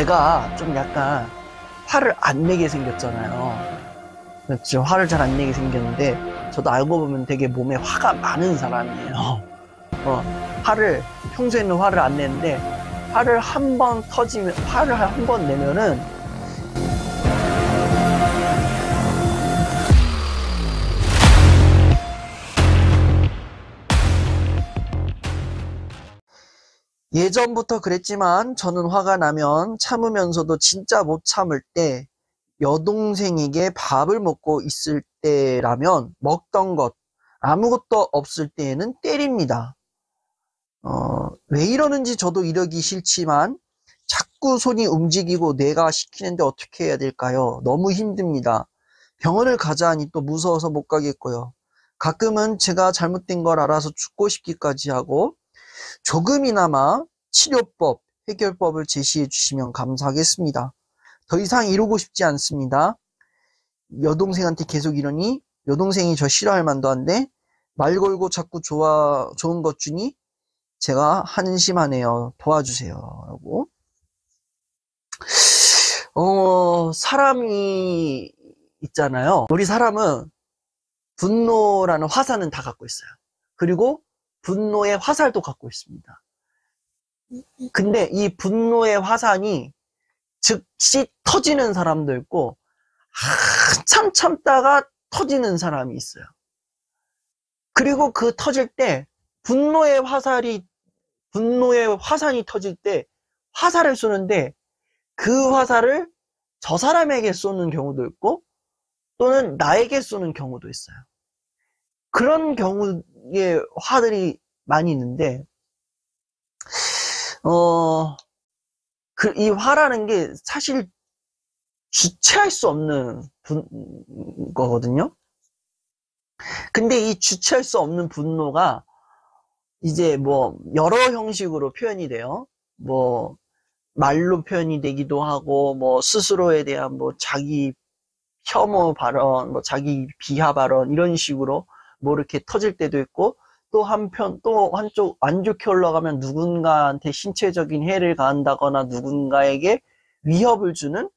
제가 좀 약간 화를 안 내게 생겼잖아요. 그렇죠. 화를 잘 안 내게 생겼는데, 저도 알고 보면 되게 몸에 화가 많은 사람이에요. 평소에는 화를 안 내는데, 화를 한 번 내면은, 예전부터 그랬지만, 저는 화가 나면 참으면서도 진짜 못 참을 때, 여동생에게 밥을 먹고 있을 때라면 먹던 것, 아무것도 없을 때에는 때립니다. 왜 이러는지 저도 이러기 싫지만 자꾸 손이 움직이고 내가 시키는데 어떻게 해야 될까요? 너무 힘듭니다. 병원을 가자 하니 또 무서워서 못 가겠고요. 가끔은 제가 잘못된 걸 알아서 죽고 싶기까지 하고 조금이나마 치료법, 해결법을 제시해 주시면 감사하겠습니다. 더 이상 이러고 싶지 않습니다. 여동생한테 계속 이러니 여동생이 저 싫어할 만도 한데 말 걸고 자꾸 좋은 것 주니 제가 한심하네요. 도와주세요. 라고. 사람이 있잖아요. 우리 사람은 분노라는 화살은 다 갖고 있어요. 그리고 분노의 화살도 갖고 있습니다. 근데 이 분노의 화살이 즉시 터지는 사람도 있고 한참 참다가 터지는 사람이 있어요. 그리고 그 터질 때 분노의 화살이 터질 때 화살을 쏘는데 그 화살을 저 사람에게 쏘는 경우도 있고 또는 나에게 쏘는 경우도 있어요. 그런 경우에 화들이 많이 있는데 이 화라는 게 사실 주체할 수 없는 거거든요. 근데 이 주체할 수 없는 분노가 이제 뭐 여러 형식으로 표현이 돼요. 뭐 말로 표현이 되기도 하고 뭐 스스로에 대한 뭐 자기 혐오 발언, 뭐 자기 비하 발언 이런 식으로 뭐 이렇게 터질 때도 있고 또 한쪽 안 좋게 올라가면 누군가한테 신체적인 해를 가한다거나 누군가에게 위협을 주는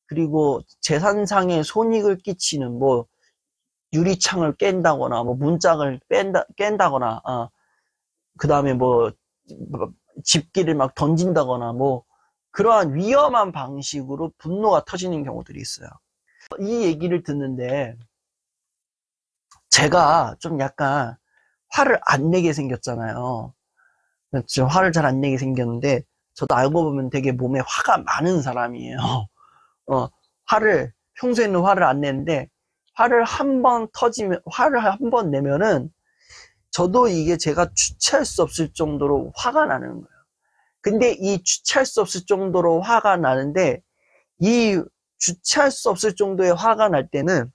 그리고 재산상의 손익을 끼치는 뭐 유리창을 깬다거나 뭐 문짝을 깬다거나 그 다음에 뭐 집기를 막 던진다거나 뭐 그러한 위험한 방식으로 분노가 터지는 경우들이 있어요. 이 얘기를 듣는데 제가 좀 약간 화를 안 내게 생겼잖아요. 그렇죠. 화를 잘 안 내게 생겼는데 저도 알고 보면 되게 몸에 화가 많은 사람이에요. 평소에는 화를 안 내는데 화를 한 번 내면은 저도 이게 제가 주체할 수 없을 정도로 화가 나는 거예요. 근데 이 주체할 수 없을 정도로 화가 나는데 이 주체할 수 없을 정도의 화가 날 때는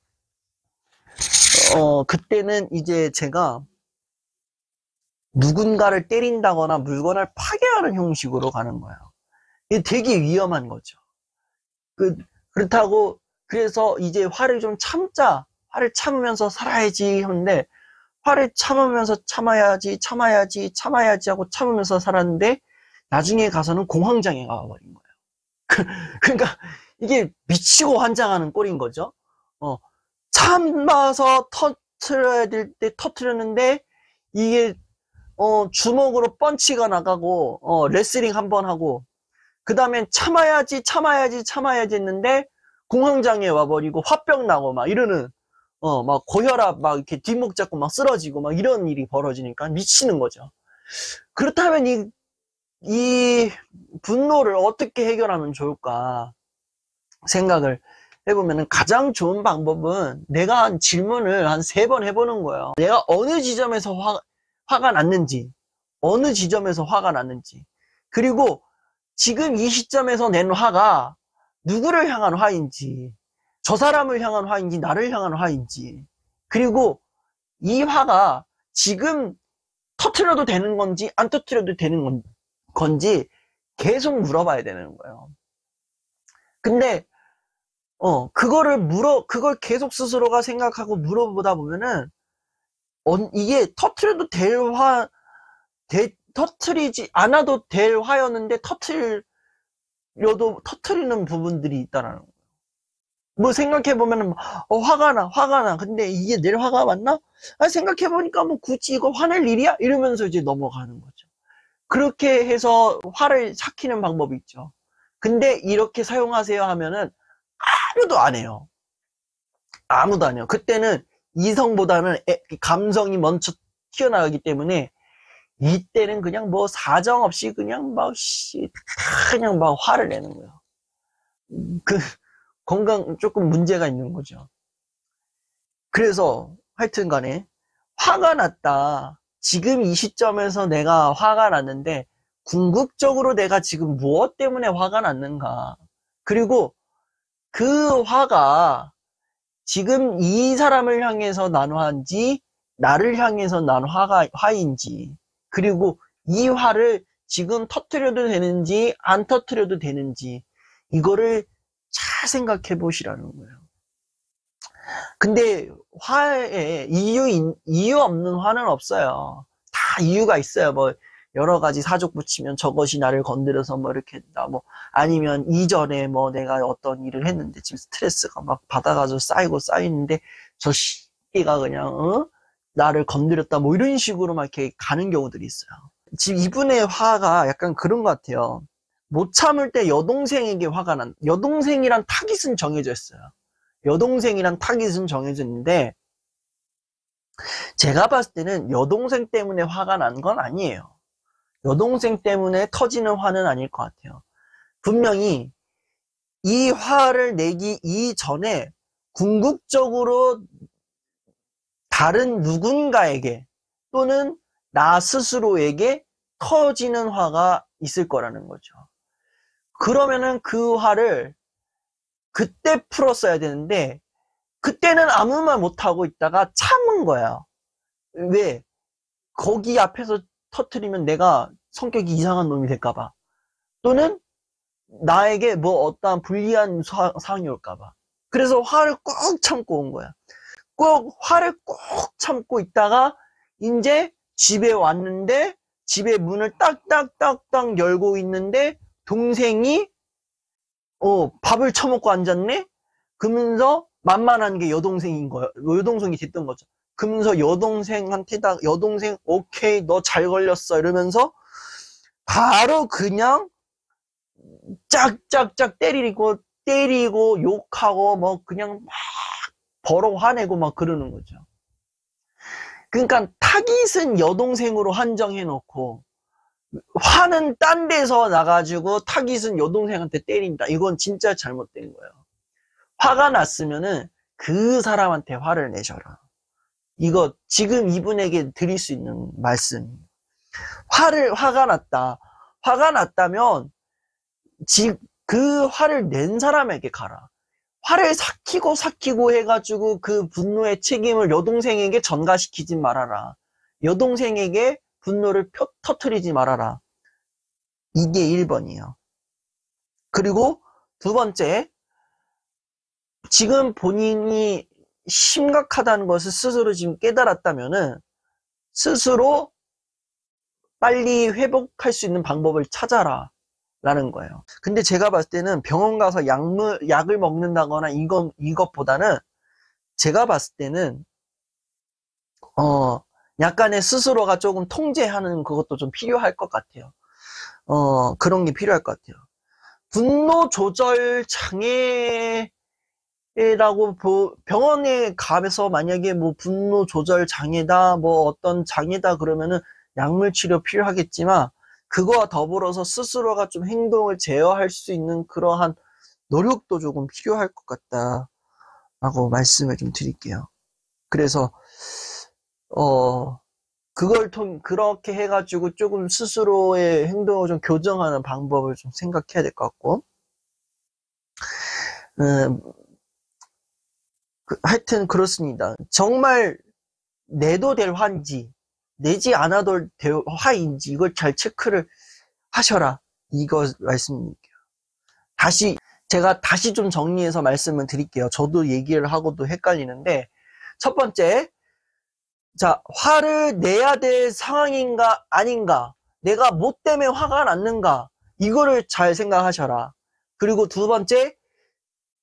그때는 이제 제가 누군가를 때린다거나 물건을 파괴하는 형식으로 가는 거예요. 이게 되게 위험한 거죠. 그렇다고 그래서 이제 화를 좀 화를 참으면서 살아야지 하는데 화를 참으면서 참아야지 하고 참으면서 살았는데 나중에 가서는 공황장애가 와버린 거예요. 그러니까 이게 미치고 환장하는 꼴인 거죠. 참아서 터트려야 될 때 터트렸는데 이게 주먹으로 펀치가 나가고 레슬링 한번 하고 그 다음에 참아야지 했는데 공황장애 와버리고 화병 나고 막 이러는 막 고혈압 막 이렇게 뒷목 잡고 막 쓰러지고 막 이런 일이 벌어지니까 미치는 거죠. 그렇다면 이 분노를 어떻게 해결하면 좋을까 생각을 해보면 가장 좋은 방법은 내가 한 질문을 한 3번 해보는 거예요. 내가 어느 지점에서 화가 났는지 그리고 지금 이 시점에서 낸 화가 누구를 향한 화인지 저 사람을 향한 화인지 나를 향한 화인지 그리고 이 화가 지금 터트려도 되는 건지 안 터트려도 되는 건지 계속 물어봐야 되는 거예요. 근데 그걸 계속 스스로가 생각하고 물어보다 보면은 이게 터트려도 터트리지 않아도 될 화였는데 여도 터트리는 부분들이 있다라는 거예요. 뭐 생각해보면은, 화가 나. 근데 이게 내 화가 맞나? 아, 생각해보니까 뭐 굳이 이거 화낼 일이야? 이러면서 이제 넘어가는 거죠. 그렇게 해서 화를 삭히는 방법이 있죠. 근데 이렇게 사용하세요 하면은 아무도 안 해요. 아무도 안 해요. 그때는 이성보다는 감성이 먼저 튀어나가기 때문에 이때는 그냥 뭐 사정없이 그냥 그냥 막 화를 내는 거예요. 그 건강 조금 문제가 있는 거죠. 그래서 하여튼 간에 화가 났다. 지금 이 시점에서 내가 화가 났는데 궁극적으로 내가 지금 무엇 때문에 화가 났는가. 그리고 그 화가 지금 이 사람을 향해서 난 화인지 나를 향해서 난 화인지, 그리고 이 화를 지금 터트려도 되는지 안 터트려도 되는지 이거를 잘 생각해 보시라는 거예요. 근데 화에 이유 없는 화는 없어요. 다 이유가 있어요. 뭐 여러 가지 사족 붙이면 저것이 나를 건드려서 뭐 이렇게 했다. 뭐 아니면 이전에 뭐 내가 어떤 일을 했는데 지금 스트레스가 막 받아가지고 쌓이는데 저 씨가 그냥 나를 건드렸다. 뭐 이런 식으로 막 이렇게 가는 경우들이 있어요. 지금 이분의 화가 약간 그런 것 같아요. 못 참을 때 여동생에게 화가 난, 여동생이란 타깃은 정해져 있어요. 여동생이란 타깃은 정해져 있는데 제가 봤을 때는 여동생 때문에 화가 난 건 아니에요. 여동생 때문에 터지는 화는 아닐 것 같아요. 분명히 이 화를 내기 이전에 궁극적으로 다른 누군가에게 또는 나 스스로에게 터지는 화가 있을 거라는 거죠. 그러면은 그 화를 그때 풀었어야 되는데 그때는 아무 말 못하고 있다가 참은 거야. 왜? 거기 앞에서 터트리면 내가 성격이 이상한 놈이 될까봐. 또는 나에게 뭐 어떠한 불리한 상황이 올까봐. 그래서 화를 꼭 참고 온 거야. 화를 꼭 참고 있다가 이제 집에 왔는데 집에 문을 딱딱딱딱 열고 있는데 동생이 밥을 처먹고 앉았네? 그러면서 만만한 게 여동생인 거야. 여동생이 됐던 거죠. 그러면서 여동생 오케이 너 잘 걸렸어 이러면서 바로 그냥 짝짝짝 때리고 욕하고 뭐 그냥 막 버럭 화내고 막 그러는 거죠. 그러니까 타깃은 여동생으로 한정해 놓고 화는 딴 데서 나가지고 타깃은 여동생한테 때린다. 이건 진짜 잘못된 거예요. 화가 났으면은 그 사람한테 화를 내셔라. 이거 지금 이분에게 드릴 수 있는 말씀. 화가 났다. 화가 났다면 그 화를 낸 사람에게 가라. 화를 삭히고 해가지고 그 분노의 책임을 여동생에게 전가시키지 말아라. 여동생에게 분노를 터트리지 말아라. 이게 1번이에요. 그리고 두 번째, 지금 본인이 심각하다는 것을 스스로 지금 깨달았다면은 스스로 빨리 회복할 수 있는 방법을 찾아라 라는 거예요. 근데 제가 봤을 때는 병원 가서 약을 먹는다거나 이것보다는 제가 봤을 때는 약간의 스스로가 조금 통제하는 그것도 좀 필요할 것 같아요. 그런 게 필요할 것 같아요. 분노 조절 장애라고 병원에 가서 만약에 뭐 분노 조절 장애다 뭐 어떤 장애다 그러면은 약물 치료 필요하겠지만 그거와 더불어서 스스로가 좀 행동을 제어할 수 있는 그러한 노력도 조금 필요할 것 같다라고 말씀을 좀 드릴게요. 그래서 그렇게 해가지고 조금 스스로의 행동을 좀 교정하는 방법을 좀 생각해야 될 것 같고, 하여튼 그렇습니다. 정말 내도 될 화인지 내지 않아도 될 화인지 이걸 잘 체크를 하셔라. 이거 말씀드릴게요. 제가 다시 좀 정리해서 말씀을 드릴게요. 저도 얘기를 하고도 헷갈리는데, 첫 번째, 자, 화를 내야 될 상황인가 아닌가, 내가 뭐 때문에 화가 났는가, 이거를 잘 생각하셔라. 그리고 두 번째,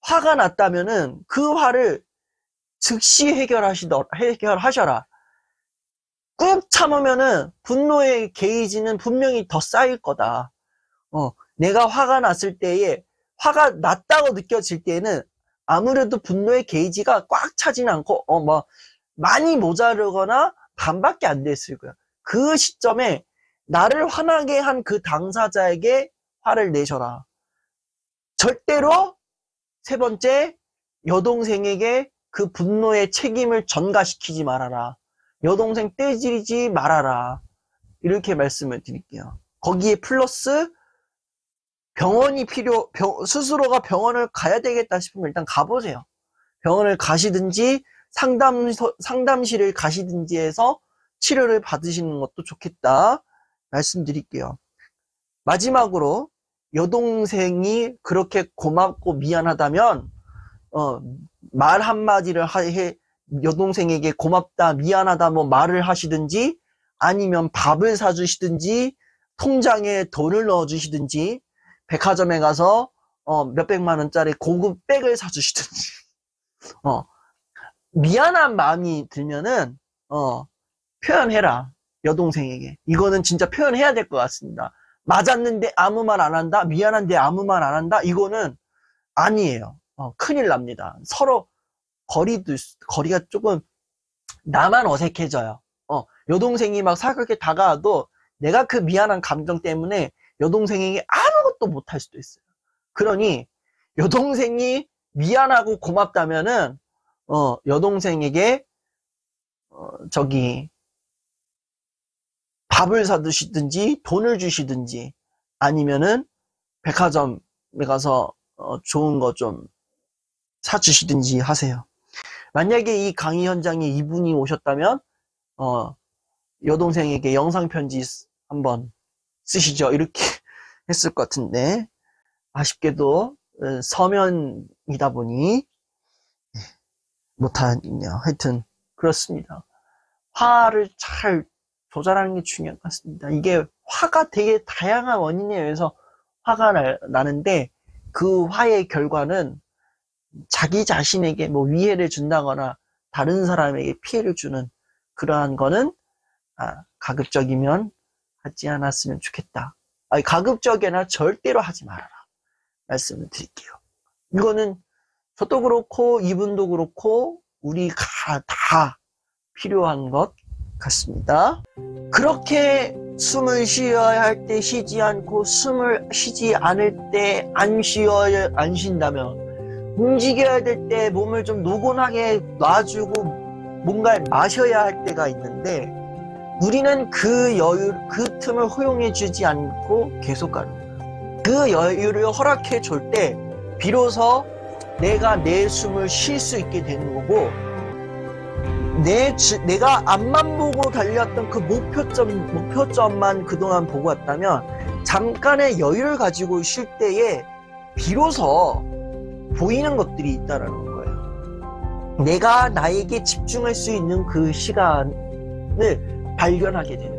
화가 났다면은 그 화를 즉시 해결하셔라. 꾹 참으면은 분노의 게이지는 분명히 더 쌓일 거다. 내가 화가 났을 때에, 화가 났다고 느껴질 때에는 아무래도 분노의 게이지가 꽉 차지는 않고, 많이 모자르거나 반밖에 안 됐을 거야. 그 시점에 나를 화나게 한 그 당사자에게 화를 내셔라. 절대로 세 번째, 여동생에게 그 분노의 책임을 전가시키지 말아라. 여동생 떼지르지 말아라. 이렇게 말씀을 드릴게요. 거기에 플러스 스스로가 병원을 가야 되겠다 싶으면 일단 가보세요. 병원을 가시든지 상담실을 가시든지 해서 치료를 받으시는 것도 좋겠다 말씀드릴게요. 마지막으로 여동생이 그렇게 고맙고 미안하다면 말 한마디를 여동생에게 고맙다 미안하다 뭐 말을 하시든지 아니면 밥을 사주시든지 통장에 돈을 넣어주시든지 백화점에 가서 몇백만 원짜리 고급 백을 사주시든지 미안한 마음이 들면은 표현해라. 여동생에게. 이거는 진짜 표현해야 될 것 같습니다. 맞았는데 아무 말 안 한다? 미안한데 아무 말 안 한다? 이거는 아니에요. 큰일 납니다. 서로 거리가 조금 나만 어색해져요. 여동생이 막 살갑게 다가와도 내가 그 미안한 감정 때문에 여동생에게 아무것도 못할 수도 있어요. 그러니 여동생이 미안하고 고맙다면은 여동생에게 밥을 사주시든지 돈을 주시든지 아니면은 백화점에 가서 좋은 거 좀 사주시든지 하세요. 만약에 이 강의 현장에 이분이 오셨다면 여동생에게 영상편지 한번 쓰시죠. 이렇게 했을 것 같은데 아쉽게도 서면이다 보니 못하네요. 하여튼 그렇습니다. 화를 잘 조절하는 게 중요한 것 같습니다. 이게 화가 되게 다양한 원인에 의해서 화가 나는데 그 화의 결과는 자기 자신에게 뭐 위해를 준다거나 다른 사람에게 피해를 주는 그러한 거는 가급적이면 하지 않았으면 좋겠다. 가급적이나 절대로 하지 말아라. 말씀을 드릴게요. 이거는 저도 그렇고 이분도 그렇고 우리가 다 필요한 것 같습니다. 그렇게 숨을 쉬어야 할 때 쉬지 않고 숨을 쉬지 않을 때 안 쉰다면 움직여야 될 때 몸을 좀 노곤하게 놔주고 뭔가를 마셔야 할 때가 있는데 우리는 그 틈을 허용해 주지 않고 계속 가는 거예요. 그 여유를 허락해 줄 때 비로소 내가 내 숨을 쉴 수 있게 되는 거고 내가 앞만 보고 달렸던 그 목표점만 그동안 보고 왔다면 잠깐의 여유를 가지고 쉴 때에 비로소 보이는 것들이 있다라는 거예요. 내가 나에게 집중할 수 있는 그 시간을 발견하게 되는 거예요.